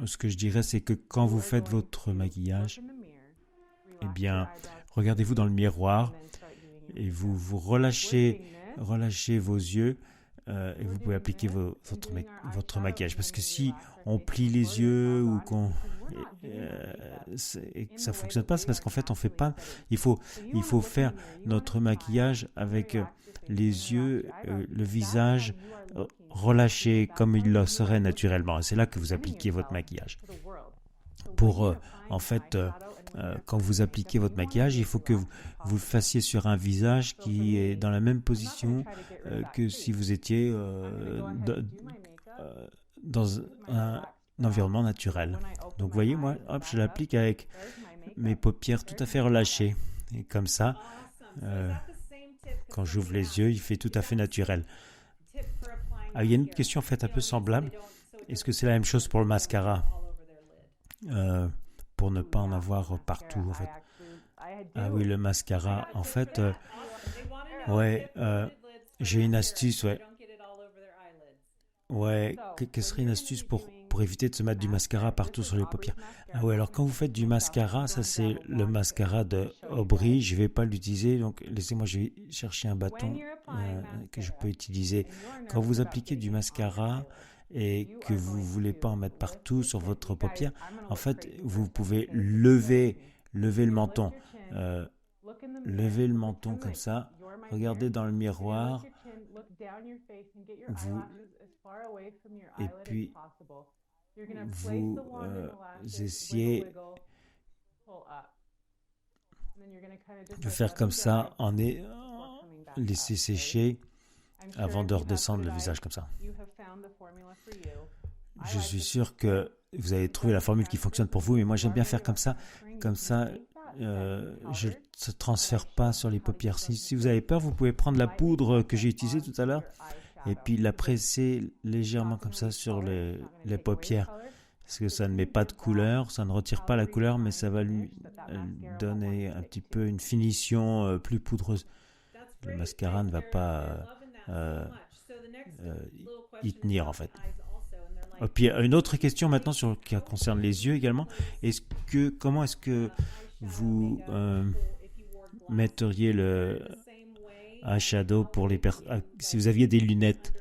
ce que je dirais, c'est que quand vous faites votre maquillage, eh bien, regardez-vous dans le miroir et vous relâchez vos yeux et vous pouvez appliquer votre maquillage. Parce que si on plie les yeux ou et que ça ne fonctionne pas, c'est parce qu'en fait, on fait pas. Il faut faire notre maquillage avec les yeux, le visage relâché comme il le serait naturellement. Et c'est là que vous appliquez votre maquillage. Pour, en fait, quand vous appliquez votre maquillage, il faut que vous le fassiez sur un visage qui est dans la même position que si vous étiez dans un environnement naturel. Donc, vous voyez, moi, hop, je l'applique avec mes paupières tout à fait relâchées. Et comme ça, euh, quand j'ouvre les yeux, il fait tout à fait naturel. Ah, il y a une autre question en fait un peu semblable. Est-ce que c'est la même chose pour le mascara? Pour ne pas en avoir partout en fait. Ah oui, le mascara. En fait, ouais, j'ai une astuce, ouais. Ouais, quelle serait une astuce pour éviter de se mettre du mascara partout sur les paupières? Ah ouais, alors quand vous faites du mascara, ça c'est le mascara de Aubry, je vais pas l'utiliser, donc laissez-moi, je vais chercher un bâton que je peux utiliser. Quand vous appliquez du mascara et que vous voulez pas en mettre partout sur votre paupière, en fait, vous pouvez lever le menton. Euh, Levez le menton comme ça, regardez dans le miroir, vous, et puis vous essayez de faire comme ça, laisser sécher avant de redescendre le visage comme ça. Je suis sûr que vous avez trouvé la formule qui fonctionne pour vous, mais moi j'aime bien faire comme ça. Comme ça, je ne transfère pas sur les paupières. Si vous avez peur, vous pouvez prendre la poudre que j'ai utilisée tout à l'heure et puis la presser légèrement comme ça sur les paupières. Parce que ça ne met pas de couleur, ça ne retire pas la couleur, mais ça va lui donner un petit peu une finition plus poudreuse. Le mascara ne va pas y tenir en fait. Et puis une autre question maintenant qui concerne les yeux également. Comment est-ce que vous metteriez le eyeshadow pour si vous aviez des lunettes?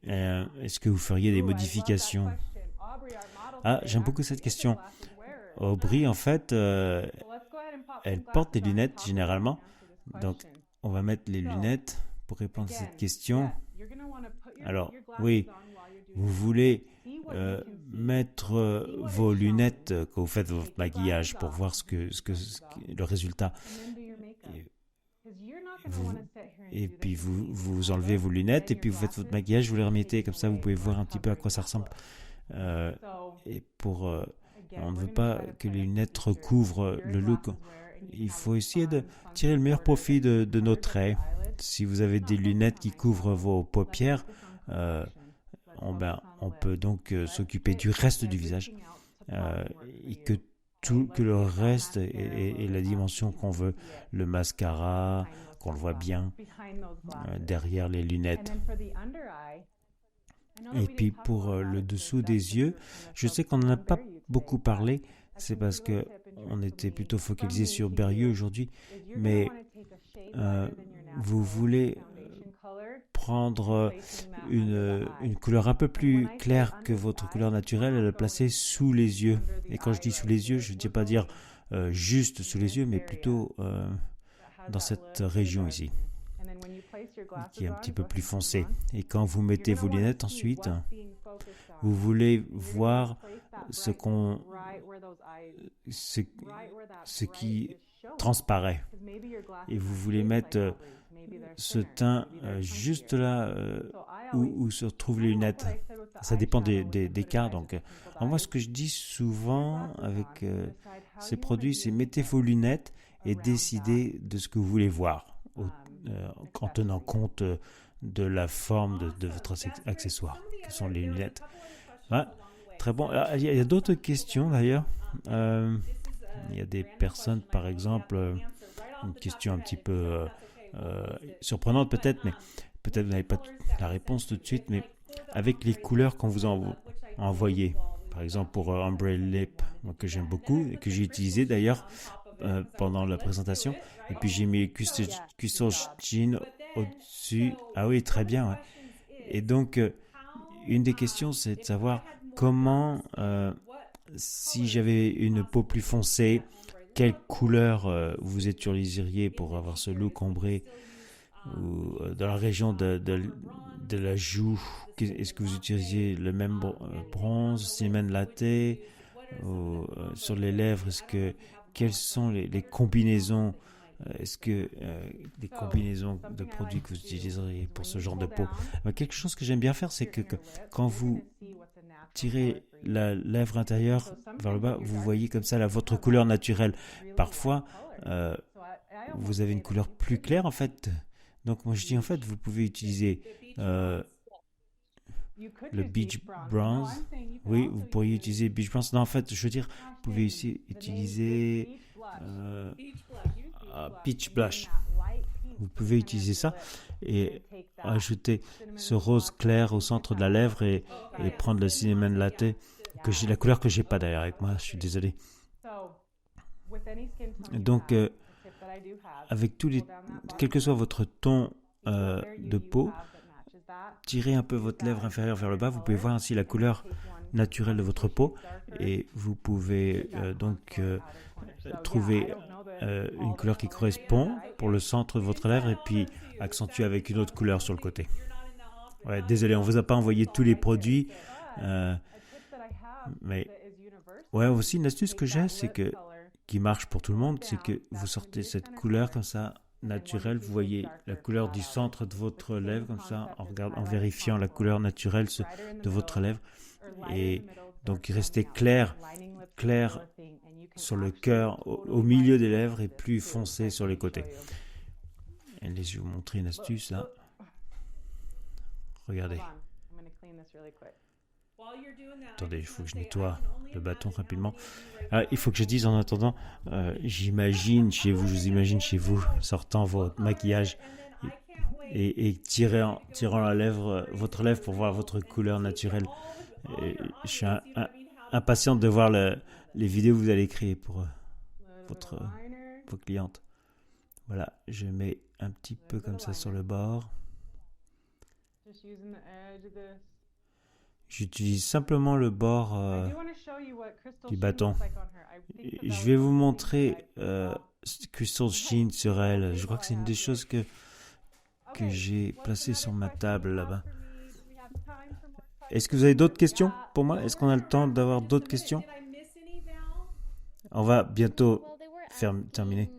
Est-ce que vous feriez des modifications? Ah, j'aime beaucoup cette question. Aubry, en fait, elle porte des lunettes généralement. Donc, on va mettre les lunettes pour répondre à cette question. Alors, oui, vous voulez mettre vos lunettes quand vous faites votre maquillage pour voir le résultat. Et puis vous enlevez vos lunettes et puis vous faites votre maquillage, vous les remettez comme ça, vous pouvez voir un petit peu à quoi ça ressemble. Et on ne veut pas que les lunettes recouvrent le look. Il faut essayer de tirer le meilleur profit de nos traits. Si vous avez des lunettes qui couvrent vos paupières, on peut donc s'occuper du reste du visage et que le reste est la dimension qu'on veut, le mascara, qu'on le voit bien derrière les lunettes. Et puis pour le dessous des yeux, je sais qu'on n'en a pas beaucoup parlé, c'est parce que on était plutôt focalisé sur Berrieux aujourd'hui, mais vous voulez prendre une couleur un peu plus claire que votre couleur naturelle et la placer sous les yeux. Et quand je dis sous les yeux, je ne dis pas dire juste sous les yeux, mais plutôt dans cette région ici, qui est un petit peu plus foncée. Et quand vous mettez vos lunettes ensuite, vous voulez voir ce qui transparaît. Et vous voulez mettre ce teint juste là où se trouvent les lunettes. Ça dépend des cas. Donc, moi, ce que je dis souvent avec ces produits, c'est mettez vos lunettes et décidez de ce que vous voulez voir, en tenant compte de la forme de votre accessoire, que sont les lunettes. Ouais, très bon. Il y a d'autres questions d'ailleurs. Il y a des personnes, par exemple, une question un petit peu surprenante peut-être, mais peut-être vous n'avez pas la réponse tout de suite, mais avec les couleurs qu'on vous a envoyées, par exemple pour Ombre Lip, que j'aime beaucoup et que j'ai utilisé d'ailleurs pendant la présentation, et puis j'ai mis Cuissage Jean au-dessus. Ah oui, très bien. Ouais. Et donc, une des questions, c'est de savoir comment, si j'avais une peau plus foncée, quelle couleur vous utiliseriez pour avoir ce look ombré, ou dans la région de la joue, est-ce que vous utilisiez le même bronze, cinnamon latte, ou sur les lèvres, quelles sont les combinaisons, est-ce que des combinaisons de produits que vous utiliseriez pour ce genre de peau? Quelque chose que j'aime bien faire, c'est que quand vous tirez la lèvre intérieure vers le bas, vous voyez comme ça votre couleur naturelle. Parfois, vous avez une couleur plus claire en fait. Donc moi je dis en fait, vous pouvez utiliser le beach bronze. Oui, vous pourriez utiliser beach bronze. Non, en fait, je veux dire, vous pouvez aussi utiliser peach blush. Vous pouvez utiliser ça et ajouter ce rose clair au centre de la lèvre et prendre le cinnamon latte, la couleur que j'ai pas d'ailleurs avec moi, je suis désolé. Donc, avec quel que soit votre ton de peau, tirez un peu votre lèvre inférieure vers le bas, vous pouvez voir ainsi la couleur naturelle de votre peau et vous pouvez trouver une couleur qui correspond pour le centre de votre lèvre et puis accentuer avec une autre couleur sur le côté. Ouais, désolé, on ne vous a pas envoyé tous les produits, mais ouais, aussi une astuce que j'ai, qui marche pour tout le monde, c'est que vous sortez cette couleur comme ça, naturelle, vous voyez la couleur du centre de votre lèvre comme ça, en vérifiant la couleur naturelle de votre lèvre, et donc restez clair sur le cœur, au milieu des lèvres et plus foncé sur les côtés. Et je vais vous montrer une astuce là. Regardez. Attendez, il faut que je nettoie le bâton rapidement. Il faut que je dise en attendant, je vous imagine chez vous, sortant votre maquillage et tirant votre lèvre pour voir votre couleur naturelle. Et je suis impatiente de voir les vidéos que vous allez créer pour vos clientes. Voilà, je mets un petit peu comme ça sur le bord. J'utilise simplement le bord du bâton. Je vais vous montrer Crystal Sheen sur elle. Je crois que c'est une des choses que j'ai placées sur ma table là-bas. Est-ce que vous avez d'autres questions pour moi? Est-ce qu'on a le temps d'avoir d'autres questions? On va bientôt terminer.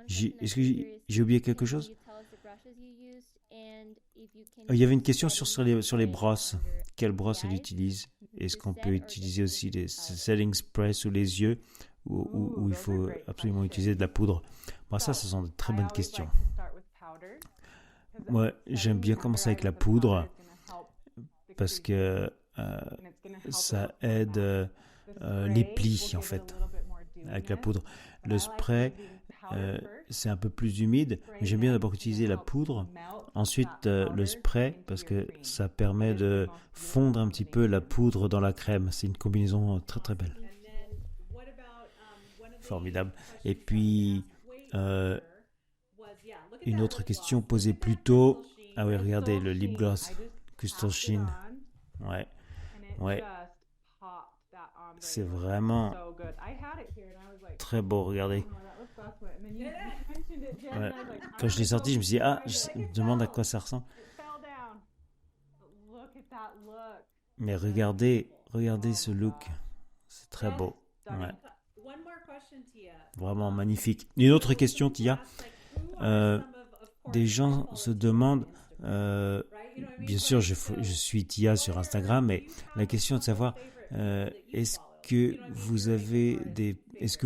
Est-ce que j'ai oublié quelque chose? Il y avait une question sur les brosses. Quelle brosse elle utilise? Est-ce qu'on peut utiliser aussi des setting spray sous les yeux ou il faut absolument utiliser de la poudre? Ça, ce sont de très bonnes questions. Moi, j'aime bien commencer avec la poudre parce que ça aide les plis, en fait, avec la poudre. Le spray, c'est un peu plus humide, mais j'aime bien d'abord utiliser la poudre. Ensuite, le spray, parce que ça permet de fondre un petit peu la poudre dans la crème. C'est une combinaison très très belle. Formidable. Et puis, une autre question posée plus tôt. Ah oui, regardez, le lip gloss Crystal Sheen. Ouais. C'est vraiment très beau, regardez. Ouais. Quand je l'ai sorti, je me suis dit, je me demande à quoi ça ressemble. Mais regardez ce look. C'est très beau. Ouais. Vraiment magnifique. Une autre question, Tia. Des gens se demandent, bien sûr, je suis Tia sur Instagram, mais la question est de savoir, est-ce que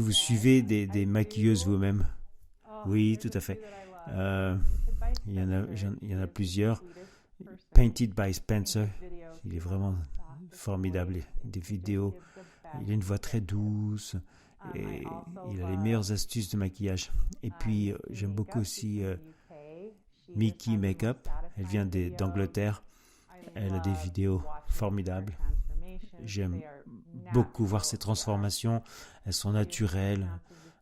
vous suivez des maquilleuses vous-même? Oui, tout à fait. Il y en a plusieurs. Painted by Spencer. Il est vraiment formidable. Des vidéos. Il a une voix très douce. Et il a les meilleures astuces de maquillage. Et puis, j'aime beaucoup aussi Mickey Makeup. Elle vient d'Angleterre. Elle a des vidéos formidables. J'aime beaucoup voir ses transformations. Elles sont naturelles.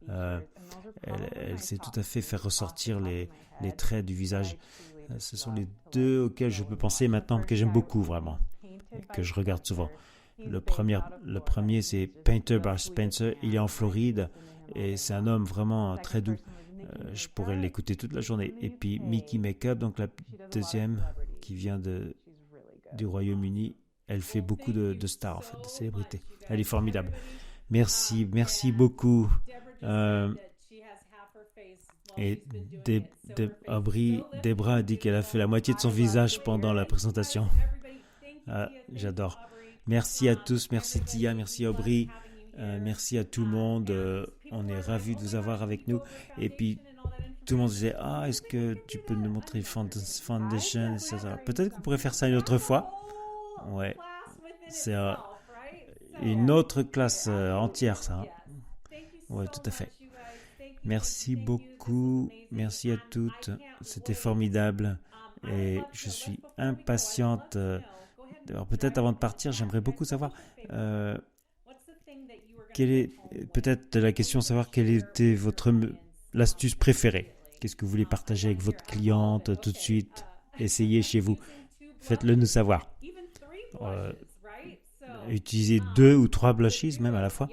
Elle sait tout à fait faire ressortir les traits du visage. Ce sont les deux auxquels je peux penser maintenant, que j'aime beaucoup vraiment, et que je regarde souvent. Le premier, c'est Painter by Spencer. Il est en Floride et c'est un homme vraiment très doux. Je pourrais l'écouter toute la journée. Et puis Mickey Makeup, donc la deuxième, qui vient du Royaume-Uni. Elle fait beaucoup de stars, en fait, de célébrités. Elle est formidable. Merci beaucoup. Et Debra a dit qu'elle a fait la moitié de son visage pendant la présentation. J'adore. Merci à tous, merci Tia, merci Aubry, merci à tout le monde. On est ravis de vous avoir avec nous. Et puis, tout le monde disait, ah, est-ce que tu peux nous montrer Foundation, etc. Peut-être qu'on pourrait faire ça une autre fois. Ouais, c'est une autre classe entière, ça. Hein. Ouais, tout à fait. Merci beaucoup, merci à toutes. C'était formidable. Et je suis impatiente. Alors peut-être avant de partir, j'aimerais beaucoup savoir quelle est peut-être la question savoir quelle était votre l'astuce préférée. Qu'est-ce que vous voulez partager avec votre cliente tout de suite? Essayez chez vous. Faites-le nous savoir. Euh, Utilisez 2 ou 3 blushes même à la fois.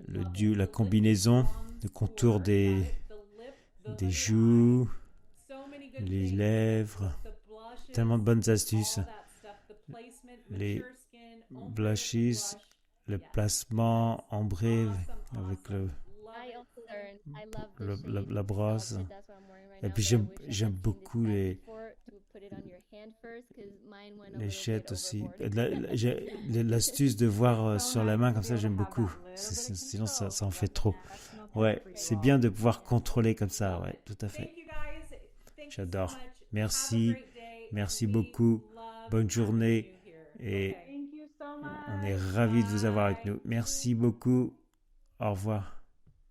La combinaison, le contour des joues, les lèvres. Tellement de bonnes astuces. Les blushes, le placement ambré avec la brosse. Et puis j'aime beaucoup les jettes aussi. L'astuce de voir sur la main comme ça, j'aime beaucoup. Sinon, ça en fait trop. Ouais, c'est bien de pouvoir contrôler comme ça. Ouais, tout à fait. J'adore. Merci. Merci beaucoup. Bonne journée. Et on est ravis de vous avoir avec nous. Merci beaucoup. Au revoir.